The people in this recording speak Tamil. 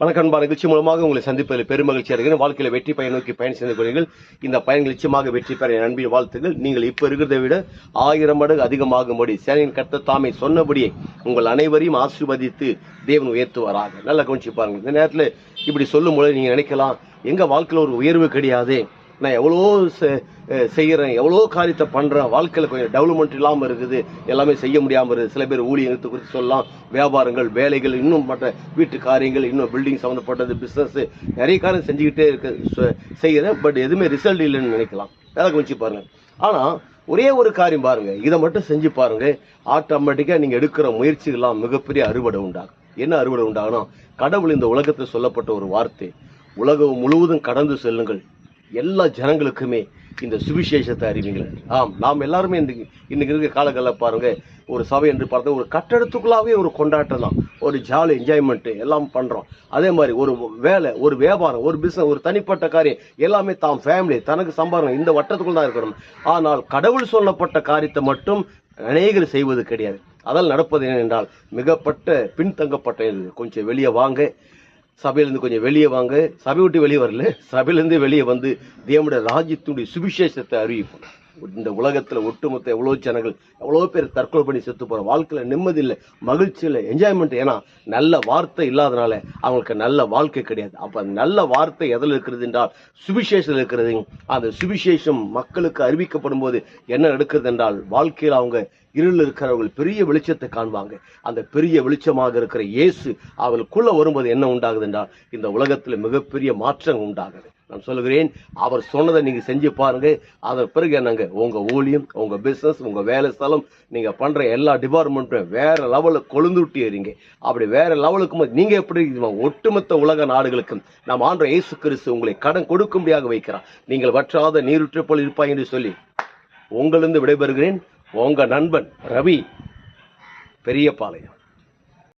வணக்கம் அன்பா. நிகழ்ச்சி மூலமாக உங்களை சந்திப்பதில் பெருமகிழ்ச்சியாக இருக்கிறேன். வாழ்க்கையில் வெற்றி பயன் நோக்கி பயணம் செய்து கொள்கிறீர்கள். இந்த பயணங்கள் நிச்சயமாக வெற்றி பெற என் அன்பின் வாழ்த்துக்கள். நீங்கள் இப்போ இருக்கிறதை விட 1000 மடங்கு அதிகமாகும்படி சேனையின் கர்த்தர் தாமே சொன்னபடியே உங்கள் அனைவரையும் ஆசீர்வதித்து தேவன் உயர்த்துவாராக. நல்லா கவனிச்சு பாருங்கள். இந்த நேரத்தில் இப்படி சொல்லும் பொழுது நீங்கள் நினைக்கலாம், எங்கள் வாழ்க்கையில் ஒரு உயர்வு கிடையாது, நான் எவ்வளோ செய்கிறேன், எவ்வளோ காரியத்தை பண்ணுறேன், வாழ்க்கையில் கொஞ்சம் டெவலப்மெண்ட் இல்லாமல் இருக்குது, எல்லாமே செய்ய முடியாமல் இருக்குது. சில பேர் ஊழியத்தை குறித்து சொல்லலாம், வியாபாரங்கள், வேலைகள், இன்னும் மற்ற வீட்டு காரியங்கள், இன்னும் பில்டிங் சம்மந்தப்பட்டது, பிஸ்னஸ், நிறைய காரியம் செஞ்சுக்கிட்டே செய்கிறேன். பட் எதுவுமே ரிசல்ட் இல்லைன்னு நினைக்கலாம். வேலை கொஞ்சி பாருங்கள். ஆனால் ஒரே ஒரு காரியம் பாருங்கள், இதை மட்டும் செஞ்சு பாருங்கள், ஆட்டோமேட்டிக்காக நீங்கள் எடுக்கிற முயற்சிகள்லாம் மிகப்பெரிய அறுவடை உண்டாகும். என்ன அறுவடை உண்டாகணும்? கடவுள் இந்த உலகத்தில் சொல்லப்பட்ட ஒரு வார்த்தை, உலகம் முழுவதும் கடந்து செல்லுங்கள், எல்லா ஜனங்களுக்குமே இந்த சுவிசேஷத்தை அறிவிங்கள். ஆம், நாம் எல்லாருமே இன்னைக்கு இருக்கிற காலங்களில் பாருங்க, ஒரு சபை என்று பார்த்தா ஒரு கட்டடத்துக்குள்ளாவே ஒரு கொண்டாட்டம் தான், ஒரு ஜாலி என்ஜாய்மெண்ட்டு எல்லாம் பண்ணுறோம். அதே மாதிரி ஒரு வேலை, ஒரு வியாபாரம், ஒரு பிஸ்னஸ், ஒரு தனிப்பட்ட காரியம், எல்லாமே தாம் ஃபேமிலி தனக்கு சம்பாதிக்கணும், இந்த வட்டத்துக்குள்ள தான் இருக்கணும். ஆனால் கடவுள் சொல்லப்பட்ட காரியத்தை மட்டும் அநேகர் செய்வது கிடையாது. அதில் நடப்பது என்னென்றால், மிகப்பட்ட பின்தங்கப்பட்ட கொஞ்சம் வெளியே வாங்க, சபையிலேருந்து கொஞ்சம் வெளியே வாங்க, சபை விட்டு வெளியே வரல, சபையிலேருந்து வெளியே வந்து தேவனுடைய ராஜ்யத்தினுடைய சுவிசேஷத்தை அறிவிப்போம். இந்த உலகத்தில் ஒட்டுமொத்த எவ்வளோ ஜனங்கள், எவ்வளோ பேர் தற்கொலை பண்ணி செத்து போகிற, வாழ்க்கையில் நிம்மதி இல்லை, மகிழ்ச்சி இல்லை, என்ஜாய்மெண்ட். ஏன்னா நல்ல வார்த்தை இல்லாதனால அவங்களுக்கு நல்ல வாழ்க்கை கிடையாது. அப்போ நல்ல வார்த்தை எதில் இருக்கிறது என்றால் சுவிசேஷத்தில் இருக்கிறது. அந்த சுவிசேஷம் மக்களுக்கு அறிவிக்கப்படும் போது என்ன நடக்கிறது என்றால், வாழ்க்கையில் அவங்க இருளில் இருக்கிறவர்கள் பெரிய வெளிச்சத்தை காண்பாங்க. அந்த பெரிய வெளிச்சமாக இருக்கிற இயேசு அவர்களுக்குள்ள வரும்போது என்ன உண்டாகுது என்றால், இந்த உலகத்தில் மிகப்பெரிய மாற்றம் உண்டாகுது. நான் சொல்லுகிறேன், அவர் சொன்னதை நீங்கள் செஞ்சு பாருங்க. அதன் பிறகு என்னங்க, உங்கள் ஊழியம், உங்கள் பிஸ்னஸ், உங்கள் வேலை ஸ்தலம், நீங்கள் பண்ணுற எல்லா டிபார்ட்மெண்ட்டும் வேற லெவலில் கொழுந்துட்டி எறீங்க. அப்படி வேற லெவலுக்கும் நீங்கள் எப்படி ஒட்டுமொத்த உலக நாடுகளுக்கும் நாம் ஆண்ட இயேசு கிறிஸ்து உங்களை கடன் கொடுக்கும்படியாக வைக்கிறார். நீங்கள் வற்றாத நீருற்று போல் இருப்பாய் என்று சொல்லி உங்களிருந்து விடைபெறுகிறேன். உங்க நண்பன் ரவி, பெரியபாளையம்.